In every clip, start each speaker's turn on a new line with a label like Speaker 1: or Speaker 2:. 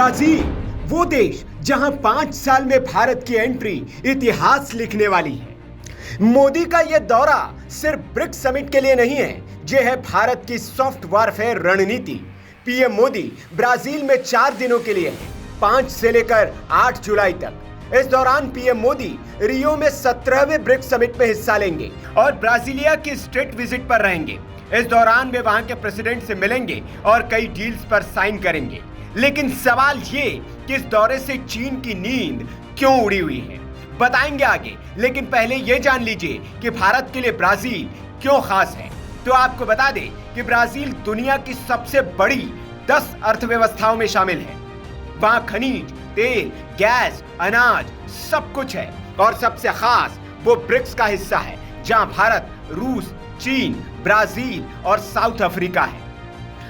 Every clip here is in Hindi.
Speaker 1: ब्राजील, वो देश जहां 5 साल में भारत की एंट्री इतिहास लिखने वाली है। मोदी का यह दौरा सिर्फ ब्रिक्स समिट के लिए नहीं है, यह है भारत की सॉफ्ट वॉरफेयर रणनीति। पीएम मोदी ब्राजील में 4 दिनों के लिए है, 5 से लेकर 8 जुलाई तक। इस दौरान पीएम मोदी रियो में 17वें ब्रिक्स समिट में हिस्सा लेंगे और ब्राजीलिया की स्टेट विजिट पर रहेंगे। इस दौरान वे वहां के प्रेसिडेंट से मिलेंगे और कई डील्स पर साइन करेंगे। लेकिन सवाल ये कि इस दौरे से चीन की नींद क्यों उड़ी हुई है, बताएंगे आगे। लेकिन पहले ये जान लीजिए कि भारत के लिए ब्राजील क्यों खास है। तो आपको बता दें कि ब्राजील दुनिया की सबसे बड़ी 10 अर्थव्यवस्थाओं में शामिल है। वहां खनिज, तेल, गैस, अनाज सब कुछ है और सबसे खास वो ब्रिक्स का हिस्सा है, जहां भारत, रूस, चीन, ब्राजील और साउथ अफ्रीका है।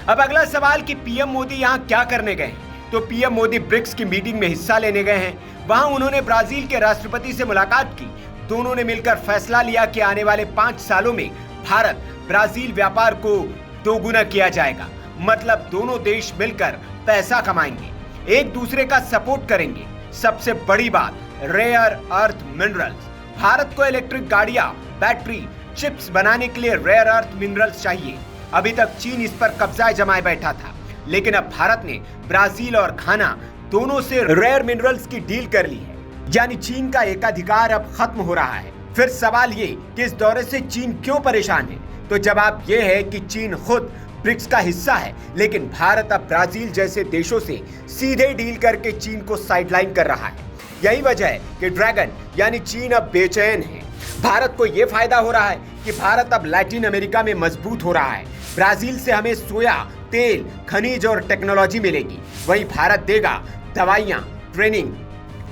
Speaker 1: अब अगला सवाल कि पीएम मोदी यहां क्या करने गए हैं। तो पीएम मोदी ब्रिक्स की मीटिंग में हिस्सा लेने गए हैं। वहां उन्होंने ब्राजील के राष्ट्रपति से मुलाकात की। दोनों ने मिलकर फैसला लिया कि आने वाले 5 सालों में भारत ब्राजील व्यापार को दोगुना किया जाएगा। मतलब दोनों देश मिलकर पैसा कमाएंगे, एक दूसरे का सपोर्ट करेंगे। सबसे बड़ी बात, रेयर अर्थ मिनरल्स। भारत को इलेक्ट्रिक गाड़ियां, बैटरी, चिप्स बनाने के लिए रेयर अर्थ मिनरल्स चाहिए। अभी तक चीन इस पर कब्जा जमाए बैठा था, लेकिन अब भारत ने ब्राजील और घाना दोनों से रेयर मिनरल्स की डील कर ली है, यानी चीन का एकाधिकार अब खत्म हो रहा है। फिर सवाल ये कि इस दौरे से चीन क्यों परेशान है। तो जवाब ये है कि चीन खुद ब्रिक्स का हिस्सा है, लेकिन भारत अब ब्राजील जैसे देशों से सीधे डील करके चीन को साइडलाइन कर रहा है। यही वजह है कि ड्रैगन यानी चीन अब बेचैन है। भारत को यह फायदा हो रहा है कि भारत अब लैटिन अमेरिका में मजबूत हो रहा है। ब्राजील से हमें सोया, तेल, खनिज और टेक्नोलॉजी मिलेगी, वहीं भारत देगा दवाइयां, ट्रेनिंग,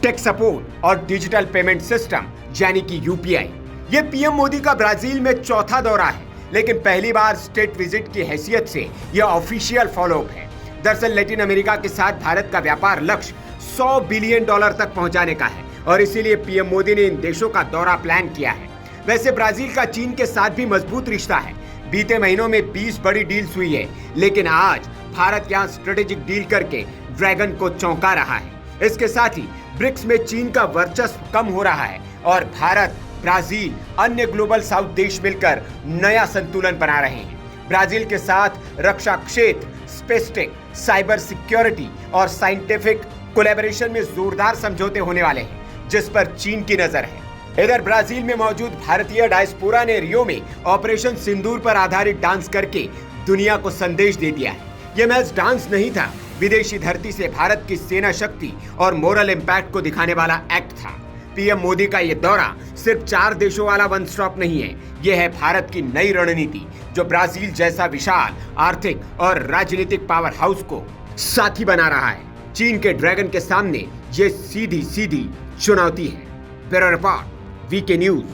Speaker 1: टेक सपोर्ट और डिजिटल पेमेंट सिस्टम यानी कि यूपीआई। ये पीएम मोदी का ब्राजील में चौथा दौरा है, लेकिन पहली बार स्टेट विजिट की हैसियत से यह ऑफिशियल फॉलोअप है। दरअसल लैटिन अमेरिका के साथ भारत का व्यापार लक्ष्य $100 बिलियन तक पहुंचाने का है और इसीलिए पीएम मोदी ने इन देशों का दौरा प्लान किया है। वैसे ब्राजील का चीन के साथ भी मजबूत रिश्ता है। बीते महीनों में 20 बड़ी डील्स हुई है, लेकिन आज भारत यहां स्ट्रेटेजिक डील करके ड्रैगन को चौंका रहा है। इसके साथ ही ब्रिक्स में चीन का वर्चस्व कम हो रहा है और भारत, ब्राजील, अन्य ग्लोबल साउथ देश मिलकर नया संतुलन बना रहे हैं। ब्राजील के साथ रक्षा क्षेत्र, स्पेस टेक, साइबर सिक्योरिटी और साइंटिफिक कोलैबोरेशन में जोरदार समझौते होने वाले हैं, जिस पर चीन की नजर है। इधर ब्राजील में मौजूद भारतीय डायस्पोरा ने रियो में ऑपरेशन सिंदूर पर आधारित डांस करके दुनिया को संदेश दे दिया है। यह महज डांस नहीं था, विदेशी धरती से भारत की सेना शक्ति और मोरल इम्पैक्ट को दिखाने वाला एक्ट था। पीएम मोदी का यह दौरा सिर्फ 4 देशों वाला वन स्टॉप नहीं है, यह है भारत की नई रणनीति, जो ब्राजील जैसा विशाल आर्थिक और राजनीतिक पावर हाउस को साथी बना रहा है। चीन के ड्रैगन के सामने ये सीधी चुनौती है। Bureau report, VK news.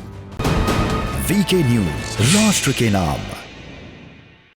Speaker 2: VK news, राष्ट्र के नाम।